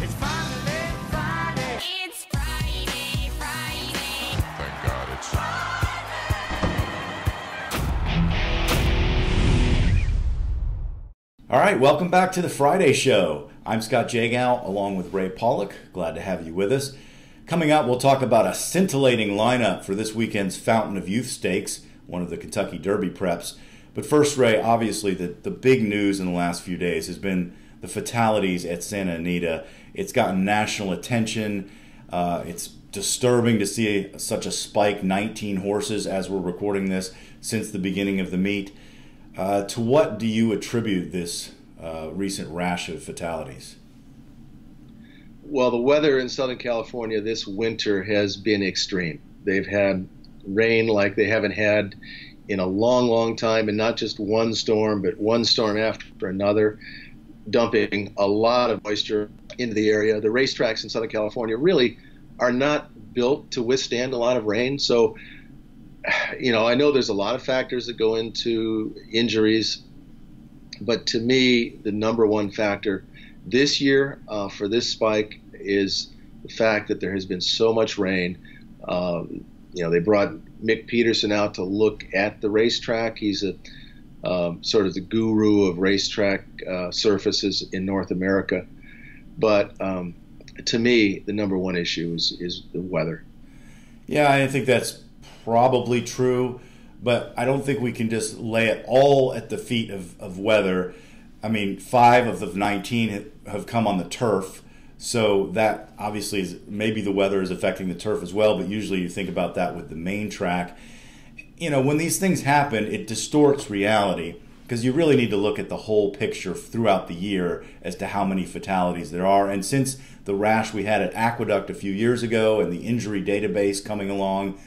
It's finally Friday. It's Friday, Friday. Thank God it's All right, welcome back to the Friday Show. I'm Scott Jagow along with Ray Paulick. Glad to have you with us. Coming up, we'll talk about a scintillating lineup for this weekend's Fountain of Youth Stakes, one of the Kentucky Derby preps. But first, Ray, obviously the big news in the last few days has been the fatalities at Santa Anita. It's gotten national attention. It's disturbing to see such a spike, 19 horses as we're recording this, since the beginning of the meet. To what do you attribute this recent rash of fatalities? Well, the weather in Southern California this winter has been extreme. They've had rain like they haven't had in a long, long time, and not just one storm, but one storm after another, dumping a lot of moisture into the area. The racetracks in Southern California really are not built to withstand a lot of rain. So, I know there's a lot of factors that go into injuries, but to me, the number one factor this year for this spike is the fact that there has been so much rain. They brought Mick Peterson out to look at the racetrack. He's a sort of the guru of racetrack surfaces in North America. But to me, the number one issue is the weather. Yeah, I think that's probably true, but I don't think we can just lay it all at the feet of weather. I mean, 5 of the 19 have come on the turf, so that obviously is maybe the weather is affecting the turf as well, but usually you think about that with the main track. When these things happen, it distorts reality because you really need to look at the whole picture throughout the year as to how many fatalities there are. And since the rash we had at Aqueduct a few years ago and the injury database coming along,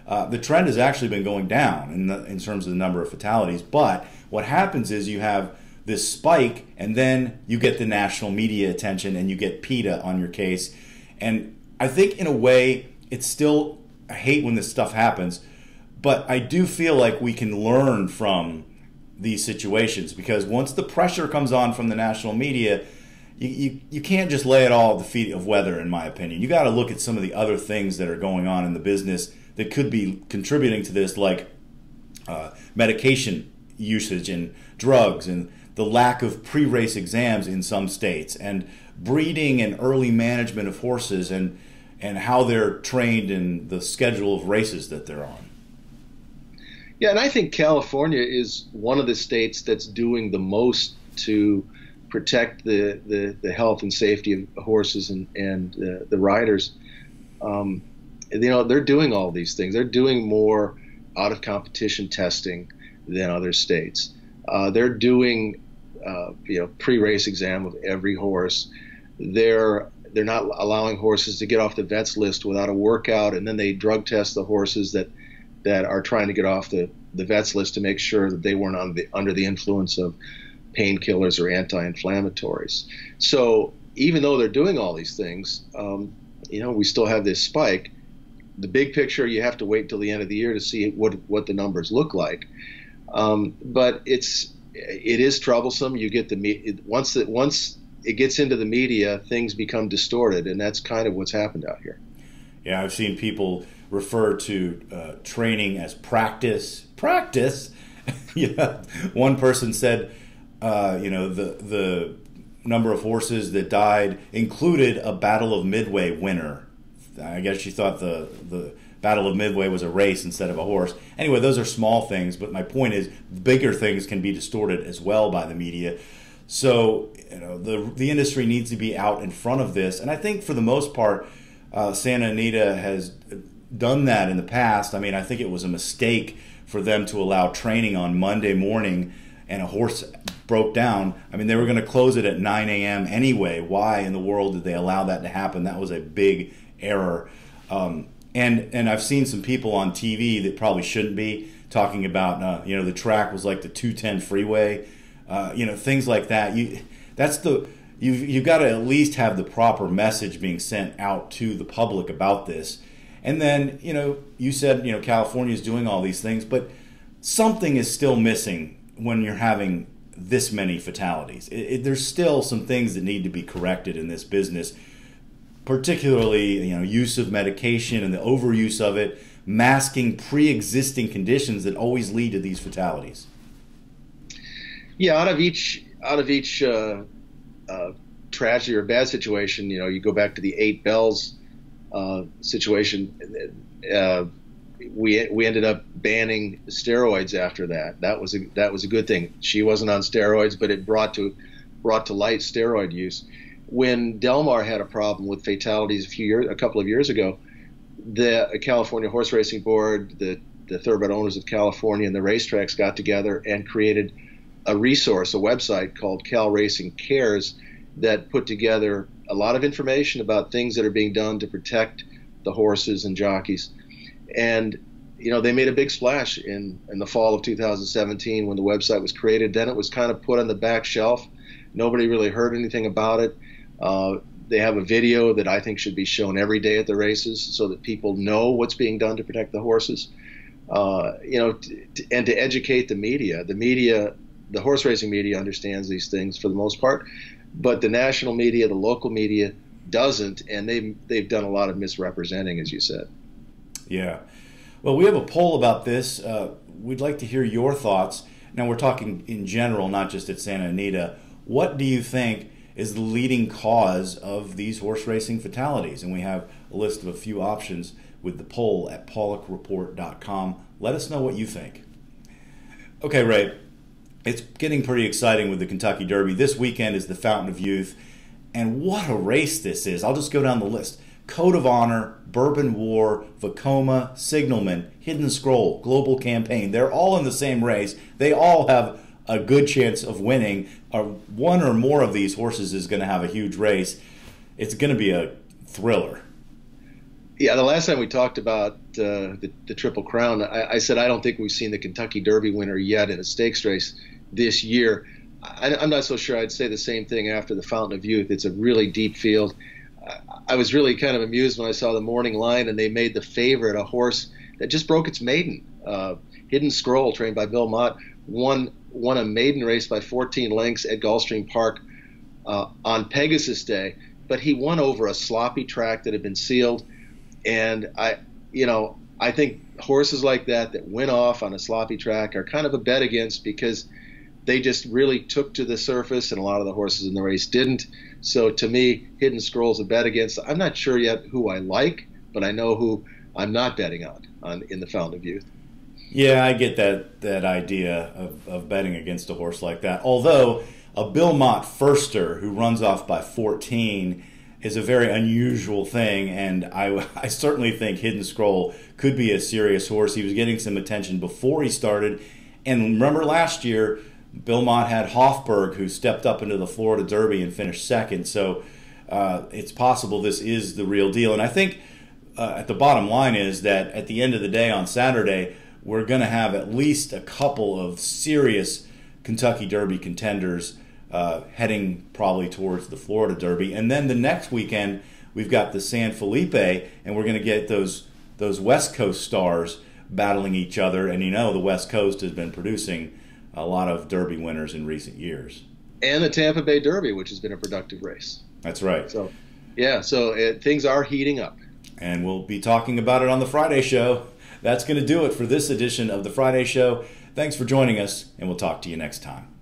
the trend has actually been going down in terms of the number of fatalities. But what happens is you have this spike, and then you get the national media attention, and you get PETA on your case. And I think in a way, it's still, I hate when this stuff happens, but I do feel like we can learn from these situations, because once the pressure comes on from the national media, you can't just lay it all at the feet of weather, in my opinion. You got to look at some of the other things that are going on in the business that could be contributing to this, like medication usage and drugs and the lack of pre-race exams in some states, and breeding and early management of horses, and how they're trained in the schedule of races that they're on. Yeah, and I think California is one of the states that's doing the most to protect the health and safety of horses and the riders. They're doing all these things. They're doing more out of competition testing than other states. They're doing pre-race exam of every horse. They're not allowing horses to get off the vets list without a workout, and then they drug test the horses that are trying to get off the vets list to make sure that they weren't under the influence of painkillers or anti-inflammatories. So even though they're doing all these things, we still have this spike. The big picture, you have to wait till the end of the year to see what the numbers look like. But it is troublesome. You get once it gets into the media, things become distorted, and that's kind of what's happened out here. Yeah, I've seen people refer to training as practice. Practice. Yeah, one person said, the number of horses that died included a Battle of Midway winner. I guess she thought the Battle of Midway was a race instead of a horse. Anyway, those are small things, but my point is bigger things can be distorted as well by the media. So the industry needs to be out in front of this, and I think for the most part, Santa Anita has done that in the past. I mean, I think it was a mistake for them to allow training on Monday morning and a horse broke down. I mean, they were going to close it at 9 a.m. anyway. Why in the world did they allow that to happen? That was a big error. And I've seen some people on TV that probably shouldn't be talking about, the track was like the 210 freeway, things like that. You've got to at least have the proper message being sent out to the public about this. And then, you said, California is doing all these things, but something is still missing when you're having this many fatalities. There's still some things that need to be corrected in this business particularly use of medication and the overuse of it, masking pre-existing conditions that always lead to these fatalities. Yeah, out of each tragedy or bad situation, you go back to the 8 Bells situation. We ended up banning steroids after that. That was a good thing. She wasn't on steroids, but it brought to light steroid use. When Del Mar had a problem with fatalities a couple of years ago, the California Horse Racing Board, the Thoroughbred Owners of California, and the racetracks got together and created a resource, a website called Cal Racing Cares, that put together a lot of information about things that are being done to protect the horses and jockeys. And they made a big splash in the fall of 2017 when the website was created. Then it was kind of put on the back shelf. Nobody really heard anything about it. They have a video that I think should be shown every day at the races so that people know what's being done to protect the horses. And to educate the media. The horse racing media understands these things for the most part, but the national media, the local media doesn't, and they've done a lot of misrepresenting, as you said. Yeah. Well, we have a poll about this. We'd like to hear your thoughts. Now, we're talking in general, not just at Santa Anita. What do you think is the leading cause of these horse racing fatalities? And we have a list of a few options with the poll at paulickreport.com. Let us know what you think. Okay, Ray, it's getting pretty exciting with the Kentucky Derby. This weekend is the Fountain of Youth, and what a race this is. I'll just go down the list. Code of Honor, Bourbon War, Vacoma, Signalman, Hidden Scroll, Global Campaign. They're all in the same race. They all have a good chance of winning. One or more of these horses is going to have a huge race. It's going to be a thriller. Yeah, the last time we talked about the Triple Crown, I said I don't think we've seen the Kentucky Derby winner yet in a stakes race this year. I'm not so sure I'd say the same thing after the Fountain of Youth. It's a really deep field. I was really kind of amused when I saw the morning line and they made the favorite a horse that just broke its maiden. Hidden Scroll, trained by Bill Mott, won a maiden race by 14 lengths at Gulfstream Park on Pegasus Day, but he won over a sloppy track that had been sealed. And I think horses like that win off on a sloppy track are kind of a bet against, because they just really took to the surface, and a lot of the horses in the race didn't. So to me, Hidden Scroll's a bet against. I'm not sure yet who I like, but I know who I'm not betting on in the Fountain of Youth. Yeah, I get that idea of betting against a horse like that. Although a Bill Mott firster who runs off by 14 is a very unusual thing, and I certainly think Hidden Scroll could be a serious horse. He was getting some attention before he started. And remember last year, Bill Mott had Hofberg, who stepped up into the Florida Derby and finished second. So it's possible this is the real deal. And I think at the bottom line is that at the end of the day on Saturday, we're going to have at least a couple of serious Kentucky Derby contenders heading probably towards the Florida Derby. And then the next weekend, we've got the San Felipe, and we're going to get those West Coast stars battling each other. And the West Coast has been producing a lot of Derby winners in recent years. And the Tampa Bay Derby, which has been a productive race. That's right. So things are heating up. And we'll be talking about it on the Friday show. That's going to do it for this edition of the Friday show. Thanks for joining us, and we'll talk to you next time.